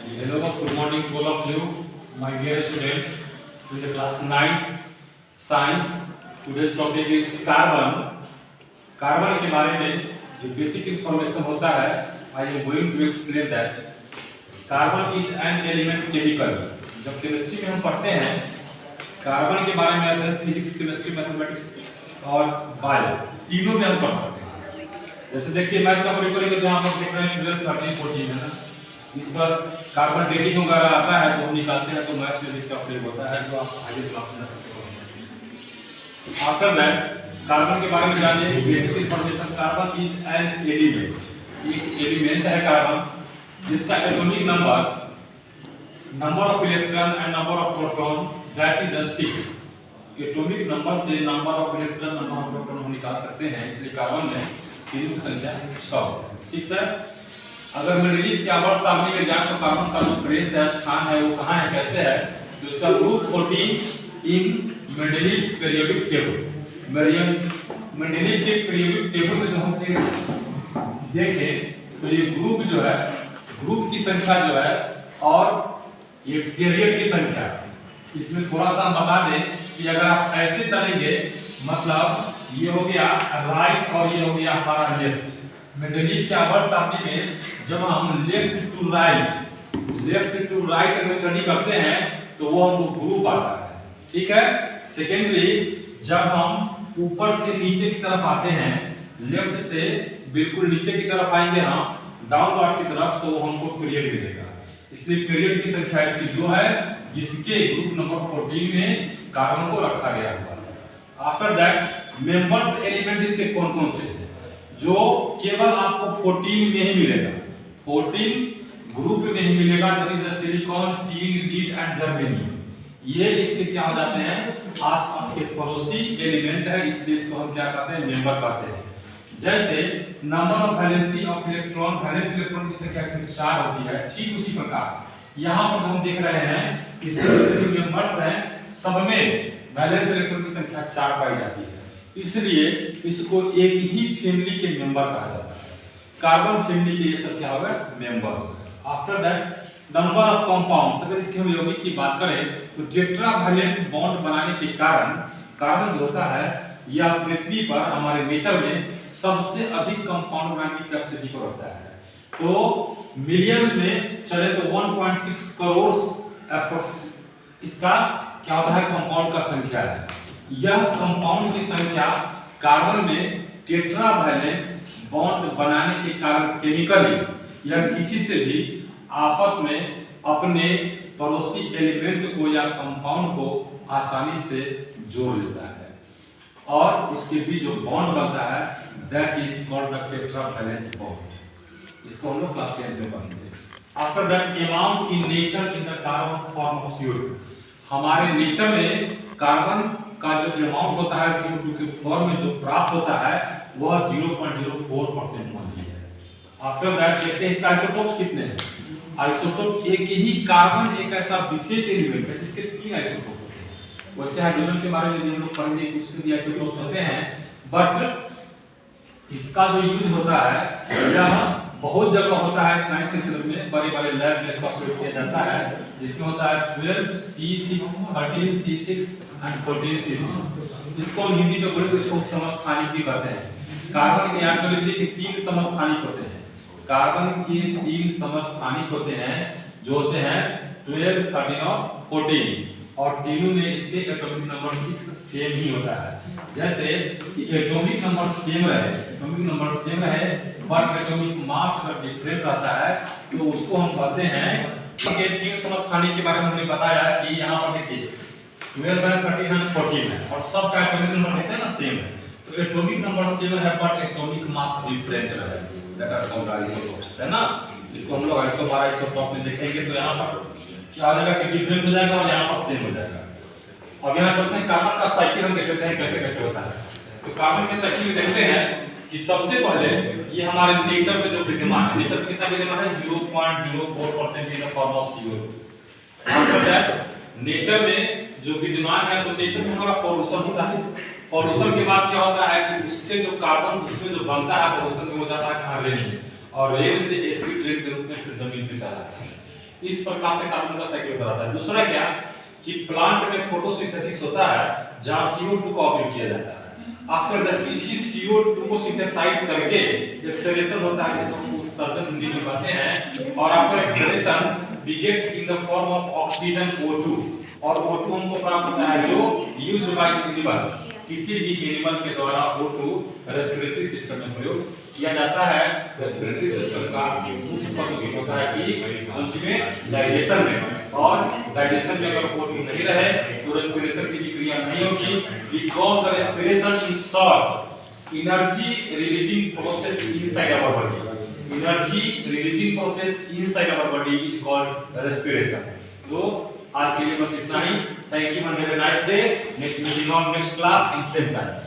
Hello, good morning to all of you, my dear students, in the class 9th science. Today's topic is carbon. Carbon के बारे में जो basic information होता है, I am going to explain that. Carbon is an element chemical. जब chemistry में हम पढ़ते हैं कार्बन के बारे में आते हैं, फिजिक्स, केमिस्ट्री, मैथमेटिक्स और बायो तीनों में हम पढ़ सकते हैं. जैसे देखिए मैथ का प्रयोग करेंगे तो यहाँ पर देख रहे हैं 12, 13, 14 है ना. इस पर कार्बन डेटिंग वगैरह आता है जो हम निकालते हैं, तो मैथ में इसका प्रयोग होता है जो आप आगे क्लास में पढ़ेंगे. आफ्टर दैट कार्बन के बारे में जानिए basic information. Carbon is an element, एक एलिमेंट है कार्बन जिसका atomic number of electron and number of proton that is 6. Atomic number से number of electron number of proton हम निकाल सकते हैं, इसलिए कार्बन में तीनों की संख्या 6 है. अगर मेंडेलीव के आवर्त सारणी में जाए तो कार्बन का जो प्लेस है, स्थान है, वो कहाँ है, कैसे है, तो इसका ग्रुप 14 इन मेंडेलीव पीरियोडिक टेबल. मेंडेलीव के पीरियोडिक टेबल में जो हम देखें तो ये ग्रुप जो है, ग्रुप की संख्या जो है और ये पीरियड की संख्या, इसमें थोड़ा सा हम बता दें कि अगर आप ऐसे चलेंगे मतलब ये हो गया राइट और ये हो गया हमारा लेफ्ट. मेंडेलीव के आवर्त सारणी में जब हम लेफ्ट टू राइट अगर स्टडी करते हैं तो वो हमको ग्रुप आता है, ठीक है. सेकेंडली जब हम ऊपर से नीचे की तरफ आते हैं, लेफ्ट से बिल्कुल नीचे की तरफ आएंगे हम डाउनवर्ड्स की तरफ, तो हमको पीरियड मिलेगा. इसलिए पीरियड की संख्या इसकी जो है जिसके ग्रुप नंबर 14 में कार्बन को रखा गया हुआ है. आफ्टर दैट मेंबर्स एलिमेंट इसके कौन कौन से हैं जो केवल आपको 14 में ही मिलेगा, 14 ग्रुप में ही मिलेगा. That is the silicon, tin, lead and germanium. ये इसके क्या हो जाते हैं, आसपास के पड़ोसी एलिमेंट है, इसलिए इसको हम क्या कहते हैं, मेंबर कहते हैं. जैसे number of valency of electron, valence electron की संख्या इसमें 4 होती है. ठीक उसी प्रकार यहाँ पर हम देख रहे हैं इसके जो मेंबर्स हैं सब में वैलेंस इलेक्ट्रॉन की संख्या 4 पाई जाती है, इसलिए इसको एक ही फैमिली के मेंबर कहा जाता है. कार्बन फैमिली के ये सब क्या होगा, मेंबर होगा. After that number of compounds. अगर इसके हम यौगिक की बात करें तो टेट्रावैलेंट बॉन्ड बनाने के कारण कार्बन जो होता है यह पृथ्वी पर हमारे नेचर में सबसे अधिक कंपाउंड बनाने की कैपेसिटी को रखता है. तो मिलियंस में चले तो 1.6 करोड़ एप्रोक्स इसका क्या होता है, कंपाउंड का संख्या है. यह कंपाउंड की संख्या कार्बन में टेट्रावैलेंट बॉन्ड बनाने के कारण केमिकली या किसी से भी आपस में अपने पड़ोसी एलिमेंट को या कंपाउंड को आसानी से जोड़ लेता है और उसके बीच जो बॉन्ड बनता है that is called the tetravalent bond. इसको हम लोग क्लास 10 में पढ़ेंगे. After that amount in nature in the carbon form of CO2. हमारे नेचर में कार्बन का जो अमाउंट होता है CO2 के फॉर्म में जो प्राप्त होता है वह 0.04% होती है. आफ्टर दैट देखते हैं इसका आइसोटोप्स कितने हैं. आइसोटोप एक ही कार्बन एक ऐसा विशेष एलिमेंट है जिसके 3 आइसोटोप होते हैं. वैसे हाइड्रोजन के बारे में हम लोग पढ़ेंगे कि उसके भी आइसोटोप्स होते हैं, बट इसका जो यूज होता है यह बहुत जगह होता है साइंस के क्षेत्र में, बड़े बड़े लैब में इसका प्रयोग किया जाता है. जिसमें होता है 12C6, 13C6 एंड 14C6. इसको हिंदी में बोले तो इसको समस्थानिक भी कहते हैं. कार्बन के एक्चुअली के 3 समस्थानिक होते हैं. कार्बन के 3 समस्थानिक होते हैं जो होते हैं 12, 13 और 14, और तीनों में इसके एटॉमिक नंबर 6 सेम ही होता है. जैसे एटॉमिक नंबर सेम रहे बट एटॉमिक मास अगर डिफरेंट रहता है तो उसको हम कहते हैं कि 3 समस्थानिक के बारे में हमने बताया कि यहाँ पर देखिए 12 है, 13 है, 14 है और सब का एटॉमिक नंबर कहते हैं ना सेम है. तो एटॉमिक नंबर सेम है बट एटॉमिक मास डिफरेंट रहे, दैट आर कॉल्ड आइसोटोप्स, है ना. जिसको हम लोग आइसोबार आइसोटोप में देखेंगे तो यहाँ पर क्या हो जाएगा कि डिफरेंट हो जाएगा और यहाँ पर सेम हो जाएगा. अब यहाँ चलते हैं कार्बन का साइकिल हम देख लेते हैं कैसे कैसे होता है. तो कार्बन के साइकिल में देखते हैं कि सबसे पहले ये हमारे नेचर में जो विद्यमान है, नेचर कितना विद्यमान है 0.04% इन the form of CO2. After that nature में जो विद्यमान है तो नेचर में हमारा पॉल्यूशन होता है. पॉल्यूशन के बाद क्या होता है कि उससे जो कार्बन उसमें जो बनता है पॉल्यूशन में हो जाता है रेन, और रेन से एसिड रेन के रूप में फिर जमीन पे चला जाता है. इस प्रकार से कार्बन का साइकिल कराता है। दूसरा क्या कि प्लांट में फोटोसिंथेसिस होता है जहां CO2 का उपयोग किया जाता है। आफ्टर दैट इसी CO2 को सिंथेसाइज करके एक्सेलेरेशन होता है जिसको हम उत्सर्जन हिंदी में कहते हैं, और after acceleration we get in the form of oxygen O2, और O2 हमको प्राप्त होता है जो यूज्ड बाय एनिमल, किसी भी एनिमल के द्वारा O2 रेस्पिरेटरी सिस्टम में प्रयोग किया जाता है। रेस्पिरेटरी सिस्टम का मुख्य फंक्शन होता है कि उसमें डाइजेशन में, और डाइजेशन में अगर O2 नहीं रहे तो रेस्पिरेशन की क्रिया नहीं होगी। We call the respiration in short energy releasing process inside our body. Energy releasing process inside our body is called respiration. तो आज के लिए बस इतना ही। Thank you and have a nice day. Next meeting on next class in same time.